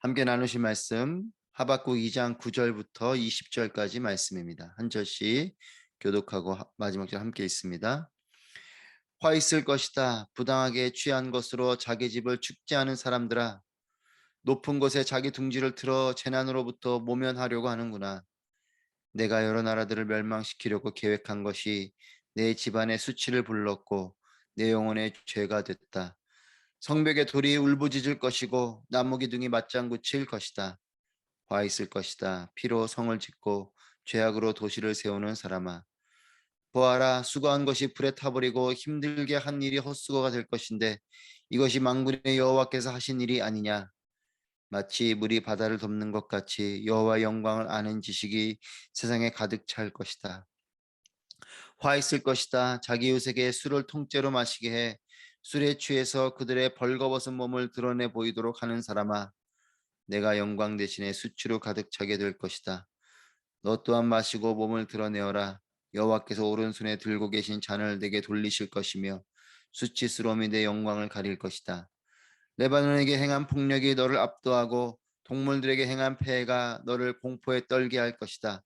함께 나누실 말씀 하박국 2장 9절부터 20절까지 말씀입니다. 한 절씩 교독하고 마지막 절 함께 있습니다. 화 있을 것이다. 부당하게 취한 것으로 자기 집을 축제하는 사람들아. 높은 곳에 자기 둥지를 틀어 재난으로부터 모면하려고 하는구나. 내가 여러 나라들을 멸망시키려고 계획한 것이 내 집안의 수치를 불렀고 내 영혼의 죄가 됐다. 성벽에 돌이 울부짖을 것이고 나무 기둥이 맞장구 칠 것이다. 화 있을 것이다. 피로 성을 짓고 죄악으로 도시를 세우는 사람아. 보아라, 수고한 것이 불에 타버리고 힘들게 한 일이 헛수고가 될 것인데 이것이 만군의 여호와께서 하신 일이 아니냐. 마치 물이 바다를 덮는 것 같이 여호와의 영광을 아는 지식이 세상에 가득 찰 것이다. 화 있을 것이다. 자기 이웃에게 술을 통째로 마시게 해 술에 취해서 그들의 벌거벗은 몸을 드러내 보이도록 하는 사람아. 내가 영광 대신에 수치로 가득 차게 될 것이다. 너 또한 마시고 몸을 드러내어라. 여호와께서 오른손에 들고 계신 잔을 내게 돌리실 것이며 수치스러움이 내 영광을 가릴 것이다. 레바논에게 행한 폭력이 너를 압도하고 동물들에게 행한 폐해가 너를 공포에 떨게 할 것이다.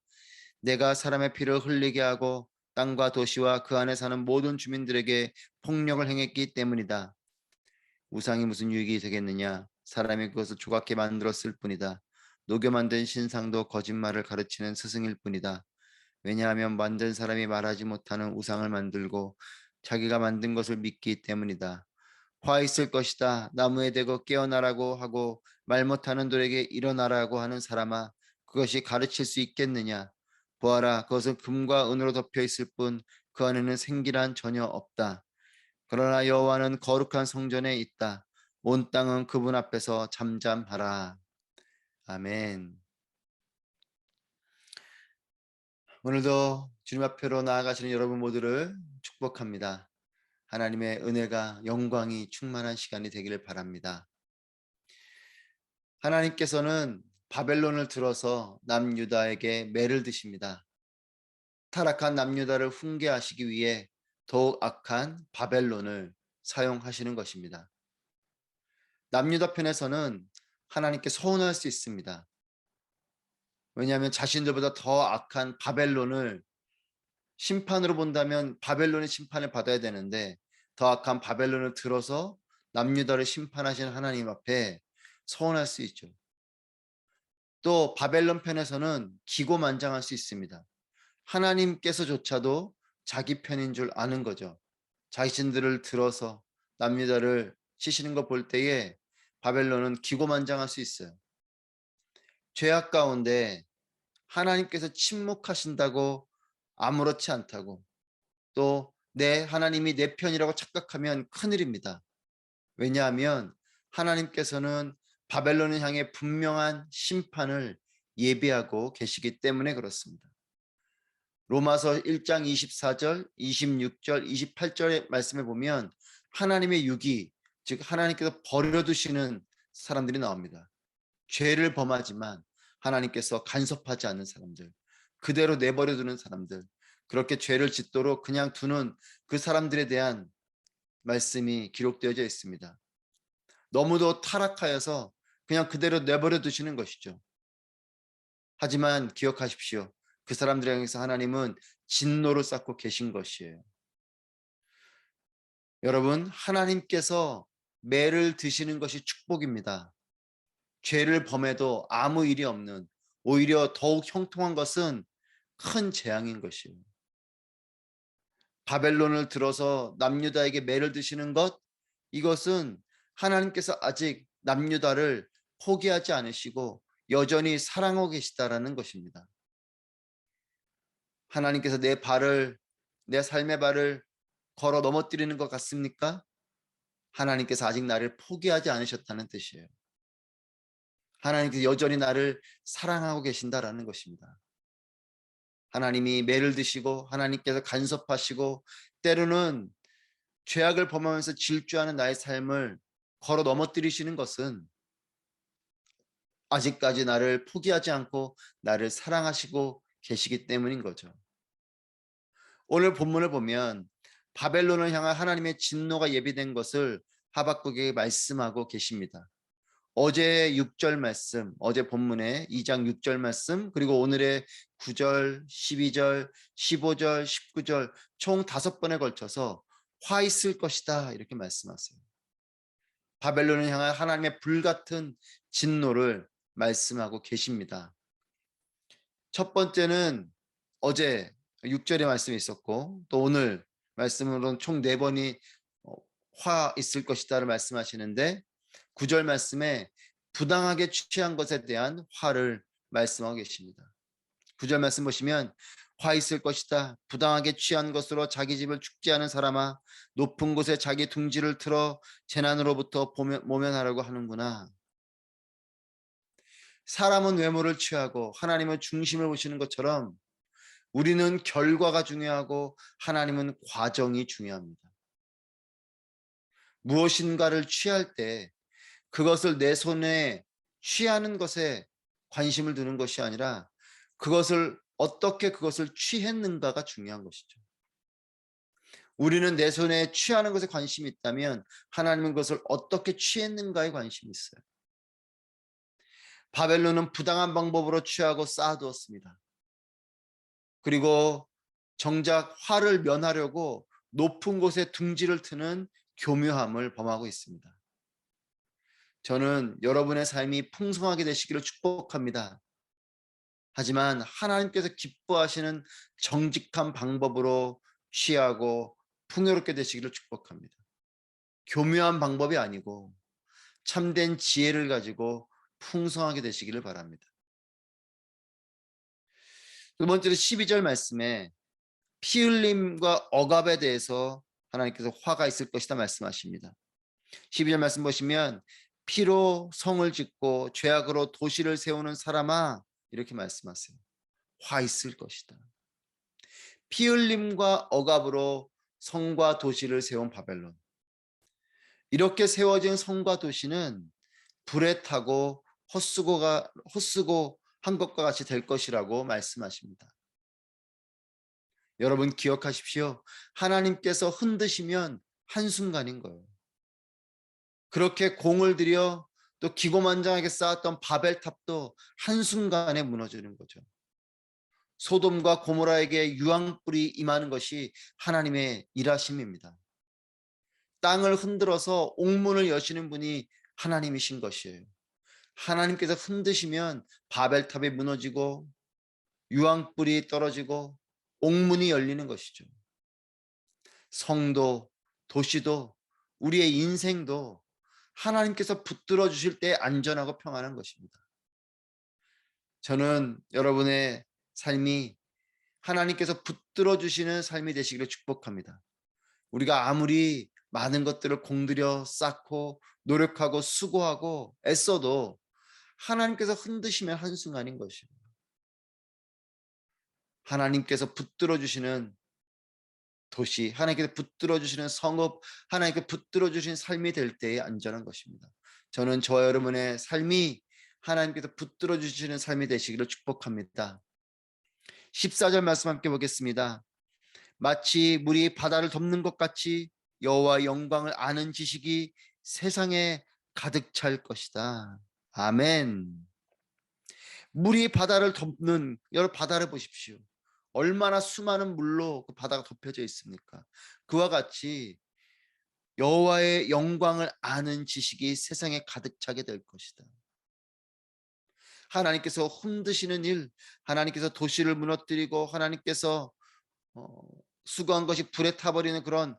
내가 사람의 피를 흘리게 하고 땅과 도시와 그 안에 사는 모든 주민들에게 폭력을 행했기 때문이다. 우상이 무슨 유익이 되겠느냐? 사람이 그것을 조각해 만들었을 뿐이다. 녹여 만든 신상도 거짓말을 가르치는 스승일 뿐이다. 왜냐하면 만든 사람이 말하지 못하는 우상을 만들고 자기가 만든 것을 믿기 때문이다. 화 있을 것이다. 나무에 대고 깨어나라고 하고 말 못하는 돌에게 일어나라고 하는 사람아, 그것이 가르칠 수 있겠느냐? 보아라, 그것은 금과 은으로 덮여 있을 뿐 그 안에는 생기란 전혀 없다. 그러나 여호와는 거룩한 성전에 있다. 온 땅은 그분 앞에서 잠잠하라. 아멘. 오늘도 주님 앞으로 나아가시는 여러분 모두를 축복합니다. 하나님의 은혜가 영광이 충만한 시간이 되기를 바랍니다. 하나님께서는 바벨론을 들어서 남유다에게 매를 드십니다. 타락한 남유다를 훈계하시기 위해 더욱 악한 바벨론을 사용하시는 것입니다. 남유다 편에서는 하나님께 서운할 수 있습니다. 왜냐하면 자신들보다 더 악한 바벨론을 심판으로 본다면 바벨론의 심판을 받아야 되는데 더 악한 바벨론을 들어서 남유다를 심판하시는 하나님 앞에 서운할 수 있죠. 또 바벨론 편에서는 기고만장할 수 있습니다. 하나님께서조차도 자기 편인 줄 아는 거죠. 자신들을 들어서 남유다를 치시는 거 볼 때에 바벨론은 기고만장할 수 있어요. 죄악 가운데 하나님께서 침묵하신다고 아무렇지 않다고 또 내 하나님이 내 편이라고 착각하면 큰일입니다. 왜냐하면 하나님께서는 바벨론을 향해 분명한 심판을 예비하고 계시기 때문에 그렇습니다. 로마서 1장 24절, 26절, 28절의 말씀에 보면 하나님의 육이, 즉 하나님께서 버려두시는 사람들이 나옵니다. 죄를 범하지만 하나님께서 간섭하지 않는 사람들, 그대로 내버려두는 사람들, 그렇게 죄를 짓도록 그냥 두는 그 사람들에 대한 말씀이 기록되어져 있습니다. 너무도 타락하여서 그냥 그대로 내버려 두시는 것이죠. 하지만 기억하십시오. 그 사람들을 향해서 하나님은 진노를 쌓고 계신 것이에요. 여러분, 하나님께서 매를 드시는 것이 축복입니다. 죄를 범해도 아무 일이 없는, 오히려 더욱 형통한 것은 큰 재앙인 것이에요. 바벨론을 들어서 남유다에게 매를 드시는 것, 이것은 하나님께서 아직 남유다를 포기하지 않으시고 여전히 사랑하고 계시다라는 것입니다. 하나님께서 내 삶의 발을 걸어 넘어뜨리는 것 같습니까? 하나님께서 아직 나를 포기하지 않으셨다는 뜻이에요. 하나님께서 여전히 나를 사랑하고 계신다라는 것입니다. 하나님이 매를 드시고 하나님께서 간섭하시고 때로는 죄악을 범하면서 질주하는 나의 삶을 걸어 넘어뜨리시는 것은 아직까지 나를 포기하지 않고 나를 사랑하시고 계시기 때문인 거죠. 오늘 본문을 보면 바벨론을 향한 하나님의 진노가 예비된 것을 하박국에게 말씀하고 계십니다. 어제 6절 말씀, 어제 본문의 2장 6절 말씀, 그리고 오늘의 9절, 12절, 15절, 19절 총 5번에 걸쳐서 화 있을 것이다 이렇게 말씀하세요. 바벨론을 향한 하나님의 불같은 진노를 말씀하고 계십니다. 첫 번째는 어제 6절의 말씀이 있었고 또 오늘 말씀으로는 총 4번이 화 있을 것이다를 말씀하시는데 9절 말씀에 부당하게 취한 것에 대한 화를 말씀하고 계십니다. 9절 말씀 보시면 화 있을 것이다. 부당하게 취한 것으로 자기 집을 축제하는 사람아, 높은 곳에 자기 둥지를 틀어 재난으로부터 모면하려고 하는구나. 사람은 외모를 취하고 하나님은 중심을 보시는 것처럼 우리는 결과가 중요하고 하나님은 과정이 중요합니다. 무엇인가를 취할 때 그것을 내 손에 취하는 것에 관심을 두는 것이 아니라 그것을 어떻게 그것을 취했는가가 중요한 것이죠. 우리는 내 손에 취하는 것에 관심이 있다면 하나님은 그것을 어떻게 취했는가에 관심이 있어요. 바벨론은 부당한 방법으로 취하고 쌓아두었습니다. 그리고 정작 화를 면하려고 높은 곳에 둥지를 트는 교묘함을 범하고 있습니다. 저는 여러분의 삶이 풍성하게 되시기를 축복합니다. 하지만 하나님께서 기뻐하시는 정직한 방법으로 취하고 풍요롭게 되시기를 축복합니다. 교묘한 방법이 아니고 참된 지혜를 가지고 풍성하게 되시기를 바랍니다. 두 번째로 12절 말씀에 피 흘림과 억압에 대해서 하나님께서 화가 있을 것이다 말씀하십니다. 12절 말씀 보시면 피로 성을 짓고 죄악으로 도시를 세우는 사람아 이렇게 말씀하세요. 화 있을 것이다. 피 흘림과 억압으로 성과 도시를 세운 바벨론. 이렇게 세워진 성과 도시는 불에 타고 헛쓰고 한 것과 같이 될 것이라고 말씀하십니다. 여러분 기억하십시오. 하나님께서 흔드시면 한순간인 거예요. 그렇게 공을 들여 또 기고만장하게 쌓았던 바벨탑도 한순간에 무너지는 거죠. 소돔과 고모라에게 유황불이 임하는 것이 하나님의 일하심입니다. 땅을 흔들어서 옥문을 여시는 분이 하나님이신 것이에요. 하나님께서 흔드시면 바벨탑이 무너지고 유황불이 떨어지고 옥문이 열리는 것이죠. 성도, 도시도, 우리의 인생도 하나님께서 붙들어 주실 때 안전하고 평안한 것입니다. 저는 여러분의 삶이 하나님께서 붙들어 주시는 삶이 되시기를 축복합니다. 우리가 아무리 많은 것들을 공들여 쌓고 노력하고 수고하고 애써도 하나님께서 흔드시면 한순간인 것입니다. 하나님께서 붙들어 주시는 도시, 하나님께서 붙들어 주시는 성읍, 하나님께서 붙들어 주신 삶이 될 때에 안전한 것입니다. 저는 저와 여러분의 삶이 하나님께서 붙들어 주시는 삶이 되시기를 축복합니다. 14절 말씀 함께 보겠습니다. 마치 물이 바다를 덮는 것 같이 여호와의 영광을 아는 지식이 세상에 가득 찰 것이다. 아멘. 물이 바다를 덮는, 여러분 바다를 보십시오. 얼마나 수많은 물로 그 바다가 덮여져 있습니까? 그와 같이 여호와의 영광을 아는 지식이 세상에 가득 차게 될 것이다. 하나님께서 흔드시는 일, 하나님께서 도시를 무너뜨리고 하나님께서 수고한 것이 불에 타버리는 그런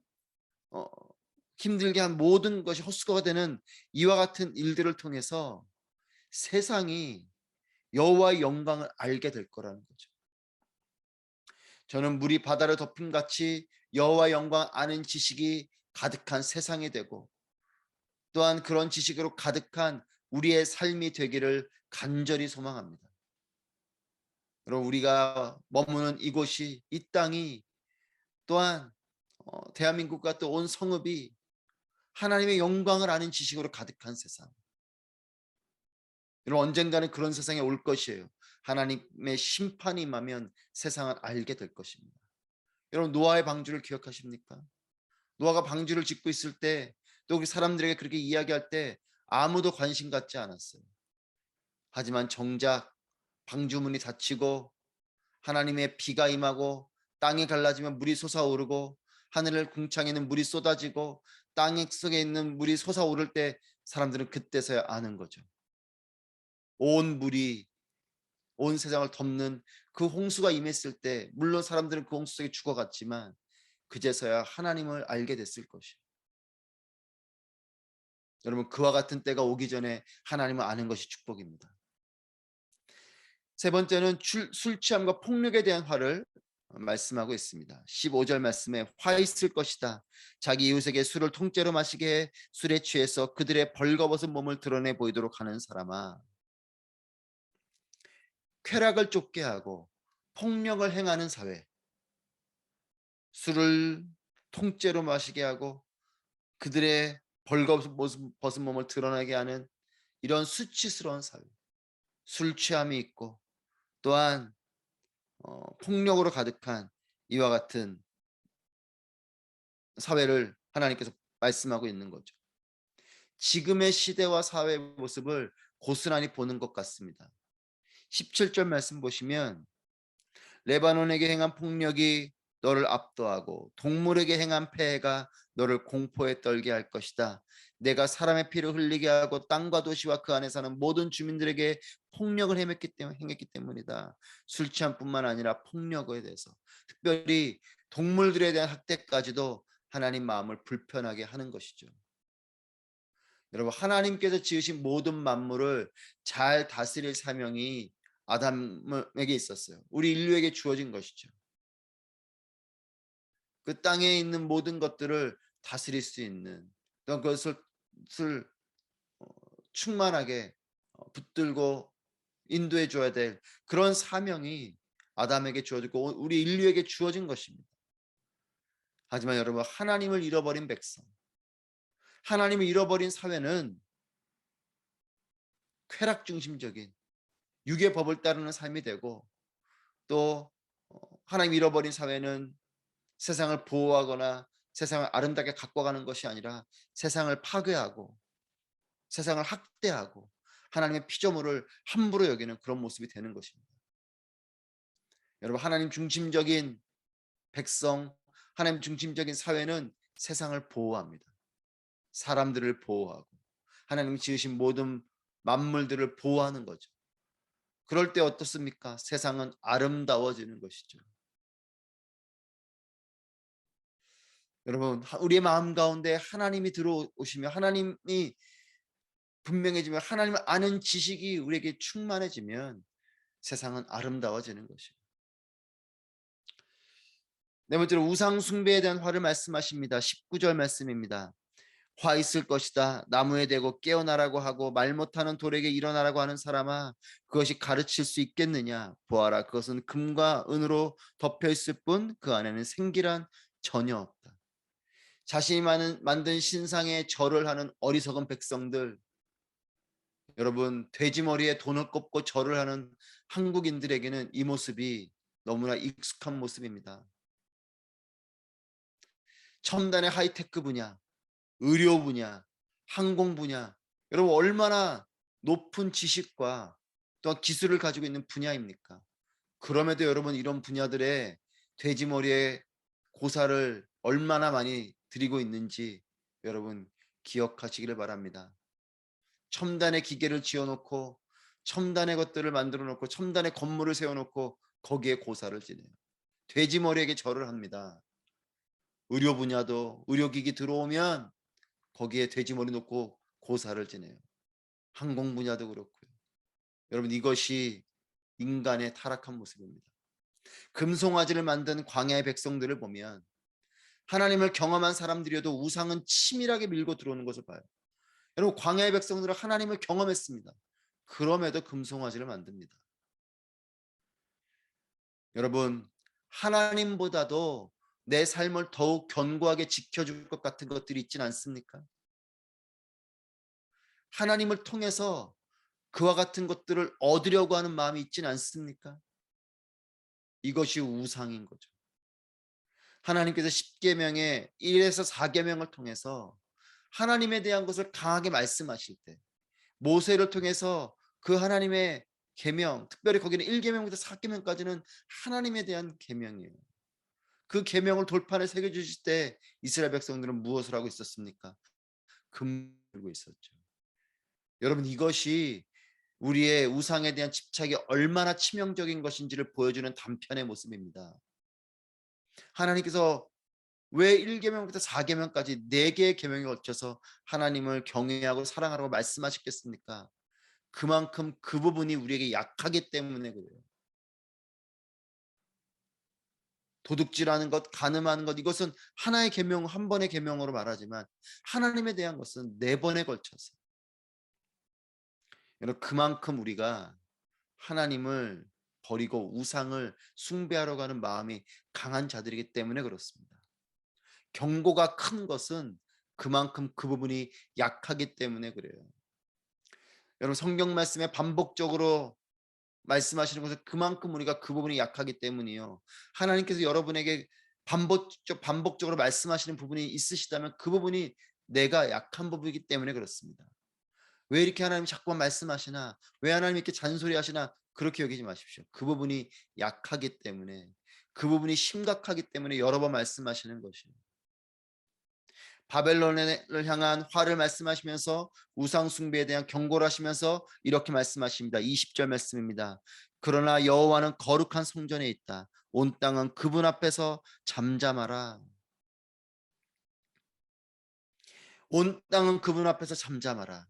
힘들게 한 모든 것이 헛수고가 되는 이와 같은 일들을 통해서 세상이 여호와의 영광을 알게 될 거라는 거죠. 저는 물이 바다를 덮음 같이 여호와의 영광 아는 지식이 가득한 세상이 되고 또한 그런 지식으로 가득한 우리의 삶이 되기를 간절히 소망합니다. 여러분 우리가 머무는 이곳이 이 땅이 또한 대한민국과 또 온 성읍이 하나님의 영광을 아는 지식으로 가득한 세상. 여러분 언젠가는 그런 세상에 올 것이에요. 하나님의 심판이 임하면 세상을 알게 될 것입니다. 여러분 노아의 방주를 기억하십니까? 노아가 방주를 짓고 있을 때 또 우리 사람들에게 그렇게 이야기할 때 아무도 관심 갖지 않았어요. 하지만 정작 방주문이 닫히고 하나님의 비가 임하고 땅이 갈라지면 물이 솟아오르고 하늘을 궁창에는 물이 쏟아지고 땅 속에 있는 물이 솟아오를 때 사람들은 그때서야 아는 거죠. 온 물이 온 세상을 덮는 그 홍수가 임했을 때 물론 사람들은 그 홍수 속에 죽어갔지만 그제서야 하나님을 알게 됐을 것이에요. 여러분, 그와 같은 때가 오기 전에 하나님을 아는 것이 축복입니다. 세 번째는 술 취함과 폭력에 대한 화를 말씀하고 있습니다. 15절 말씀에 화 있을 것이다. 자기 이웃에게 술을 통째로 마시게 해 술에 취해서 그들의 벌거벗은 몸을 드러내 보이도록 하는 사람아. 쾌락을 쫓게 하고 폭력을 행하는 사회, 술을 통째로 마시게 하고 그들의 벌거벗은 몸을 드러나게 하는 이런 수치스러운 사회, 술 취함이 있고 또한 폭력으로 가득한 이와 같은 사회를 하나님께서 말씀하고 있는 거죠. 지금의 시대와 사회의 모습을 고스란히 보는 것 같습니다. 17절 말씀 보시면 레바논에게 행한 폭력이 너를 압도하고 동물에게 행한 폐해가 너를 공포에 떨게 할 것이다. 내가 사람의 피를 흘리게 하고 땅과 도시와 그 안에 사는 모든 주민들에게 폭력을 행했기 때문이다. 술 취함뿐만 아니라 폭력에 대해서 특별히 동물들에 대한 학대까지도 하나님 마음을 불편하게 하는 것이죠. 여러분, 하나님께서 지으신 모든 만물을 잘 다스릴 사명이 아담에게 있었어요. 우리 인류에게 주어진 것이죠. 그 땅에 있는 모든 것들을 다스릴 수 있는 또 그것을 충만하게 붙들고 인도해 줘야 될 그런 사명이 아담에게 주어지고 우리 인류에게 주어진 것입니다. 하지만 여러분, 하나님을 잃어버린 백성, 하나님을 잃어버린 사회는 쾌락 중심적인 육의 법을 따르는 삶이 되고 또 하나님 잃어버린 사회는 세상을 보호하거나 세상을 아름답게 가꿔가는 것이 아니라 세상을 파괴하고 세상을 학대하고 하나님의 피조물을 함부로 여기는 그런 모습이 되는 것입니다. 여러분, 하나님 중심적인 백성, 하나님 중심적인 사회는 세상을 보호합니다. 사람들을 보호하고 하나님이 지으신 모든 만물들을 보호하는 거죠. 그럴 때 어떻습니까? 세상은 아름다워지는 것이죠. 여러분, 우리의 마음 가운데 하나님이 들어오시며 하나님이 분명해지면 하나님을 아는 지식이 우리에게 충만해지면 세상은 아름다워지는 것이에요. 네 번째로 우상 숭배에 대한 화를 말씀하십니다. 19절 말씀입니다. 화 있을 것이다. 나무에 대고 깨어나라고 하고 말 못하는 돌에게 일어나라고 하는 사람아, 그것이 가르칠 수 있겠느냐? 보아라, 그것은 금과 은으로 덮여 있을 뿐 그 안에는 생기란 전혀 없다. 자신이 만든 신상에 절을 하는 어리석은 백성들, 여러분, 돼지 머리에 돈을 꼽고 절을 하는 한국인들에게는 이 모습이 너무나 익숙한 모습입니다. 첨단의 하이테크 분야, 의료 분야, 항공 분야, 여러분 얼마나 높은 지식과 또 기술을 가지고 있는 분야입니까? 그럼에도 여러분 이런 분야들에 돼지 머리에 고사를 얼마나 많이 들이고 있는지 여러분 기억하시기를 바랍니다. 첨단의 기계를 지어놓고 첨단의 것들을 만들어 놓고 첨단의 건물을 세워놓고 거기에 고사를 지내요. 돼지 머리에게 절을 합니다. 의료 분야도 의료기기 들어오면 거기에 돼지 머리 놓고 고사를 지내요. 항공 분야도 그렇고요. 여러분, 이것이 인간의 타락한 모습입니다. 금송아지를 만든 광야의 백성들을 보면 하나님을 경험한 사람들이어도 우상은 치밀하게 밀고 들어오는 것을 봐요. 여러분, 광야의 백성들은 하나님을 경험했습니다. 그럼에도 금송아지를 만듭니다. 여러분, 하나님보다도 내 삶을 더욱 견고하게 지켜줄 것 같은 것들이 있진 않습니까? 하나님을 통해서 그와 같은 것들을 얻으려고 하는 마음이 있진 않습니까? 이것이 우상인 거죠. 하나님께서 10계명의 1에서 4계명을 통해서 하나님에 대한 것을 강하게 말씀하실 때, 모세를 통해서 그 하나님의 계명, 특별히 거기는 1계명부터 4계명까지는 하나님에 대한 계명이에요. 그 계명을 돌판에 새겨 주실 때 이스라엘 백성들은 무엇을 하고 있었습니까? 금을 들고 있었죠. 여러분, 이것이 우리의 우상에 대한 집착이 얼마나 치명적인 것인지를 보여주는 단편의 모습입니다. 하나님께서 왜 1계명부터 4계명까지 4개의 계명에 걸쳐서 하나님을 경외하고 사랑하라고 말씀하셨겠습니까? 그만큼 그 부분이 우리에게 약하기 때문에 그래요. 도둑질하는 것, 간음하는 것, 이것은 하나의 계명, 한 번의 계명으로 말하지만 하나님에 대한 것은 4번에 걸쳐서. 여러분, 그만큼 우리가 하나님을 버리고 우상을 숭배하러 가는 마음이 강한 자들이기 때문에 그렇습니다. 경고가 큰 것은 그만큼 그 부분이 약하기 때문에 그래요. 여러분, 성경 말씀에 반복적으로 말씀하시는 것은 그만큼 우리가 그 부분이 약하기 때문이요. 하나님께서 여러분에게 반복적으로 말씀하시는 부분이 있으시다면 그 부분이 내가 약한 부분이기 때문에 그렇습니다. 왜 이렇게 하나님 자꾸만 말씀하시나? 왜 하나님 이렇게 잔소리하시나? 그렇게 여기지 마십시오. 그 부분이 약하기 때문에, 그 부분이 심각하기 때문에 여러 번 말씀하시는 것이에요. 바벨론을 향한 화를 말씀하시면서 우상 숭배에 대한 경고를 하시면서 이렇게 말씀하십니다. 20절 말씀입니다. 그러나 여호와는 거룩한 성전에 있다. 온 땅은 그분 앞에서 잠잠하라. 온 땅은 그분 앞에서 잠잠하라.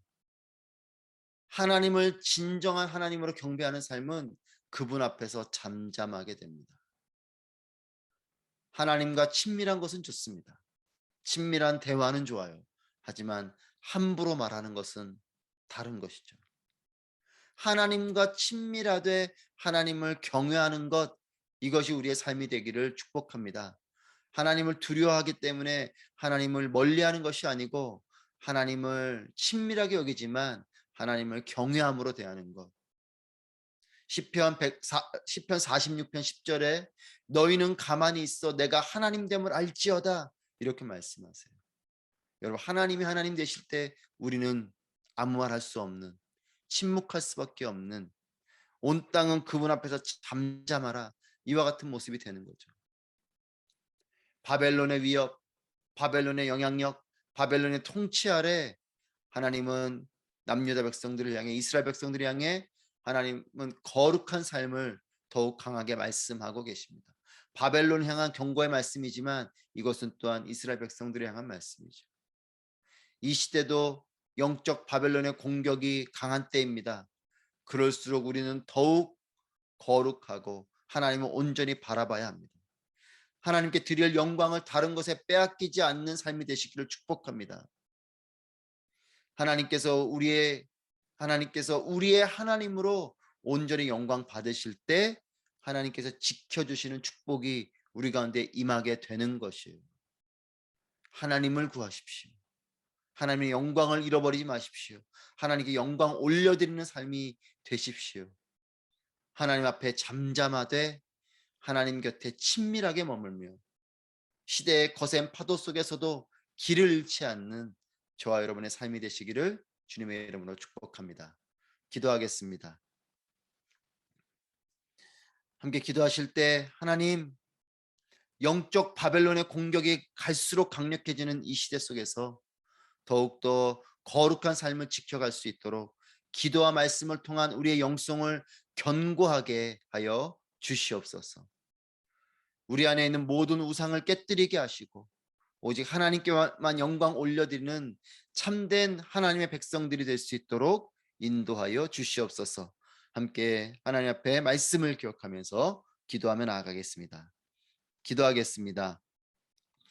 하나님을 진정한 하나님으로 경배하는 삶은 그분 앞에서 잠잠하게 됩니다. 하나님과 친밀한 것은 좋습니다. 친밀한 대화는 좋아요. 하지만 함부로 말하는 것은 다른 것이죠. 하나님과 친밀하되 하나님을 경외하는 것, 이것이 우리의 삶이 되기를 축복합니다. 하나님을 두려워하기 때문에 하나님을 멀리하는 것이 아니고 하나님을 친밀하게 여기지만 하나님을 경외함으로 대하는 것. 시편 46편 10절에 너희는 가만히 있어 내가 하나님 됨을 알지어다, 이렇게 말씀하세요. 여러분, 하나님이 하나님 되실 때 우리는 아무 말 할 수 없는, 침묵할 수밖에 없는, 온 땅은 그분 앞에서 잠잠하라, 이와 같은 모습이 되는 거죠. 바벨론의 위협, 바벨론의 영향력, 바벨론의 통치 아래 하나님은 남유다 백성들을 향해, 이스라엘 백성들을 향해 하나님은 거룩한 삶을 더욱 강하게 말씀하고 계십니다. 바벨론 향한 경고의 말씀이지만 이것은 또한 이스라엘 백성들을 향한 말씀이죠. 이 시대도 영적 바벨론의 공격이 강한 때입니다. 그럴수록 우리는 더욱 거룩하고 하나님을 온전히 바라봐야 합니다. 하나님께 드릴 영광을 다른 것에 빼앗기지 않는 삶이 되시기를 축복합니다. 하나님께서 우리의 하나님으로 온전히 영광 받으실 때 하나님께서 지켜주시는 축복이 우리 가운데 임하게 되는 것이에요. 하나님을 구하십시오. 하나님의 영광을 잃어버리지 마십시오. 하나님께 영광 올려드리는 삶이 되십시오. 하나님 앞에 잠잠하되 하나님 곁에 친밀하게 머물며 시대의 거센 파도 속에서도 길을 잃지 않는 저와 여러분의 삶이 되시기를 주님의 이름으로 축복합니다. 기도하겠습니다. 함께 기도하실 때 하나님, 영적 바벨론의 공격이 갈수록 강력해지는 이 시대 속에서 더욱더 거룩한 삶을 지켜갈 수 있도록 기도와 말씀을 통한 우리의 영성을 견고하게 하여 주시옵소서. 우리 안에 있는 모든 우상을 깨뜨리게 하시고 오직 하나님께만 영광 올려드리는 참된 하나님의 백성들이 될 수 있도록 인도하여 주시옵소서. 함께 하나님 앞에 말씀을 기억하면서 기도하며 나아가겠습니다. 기도하겠습니다.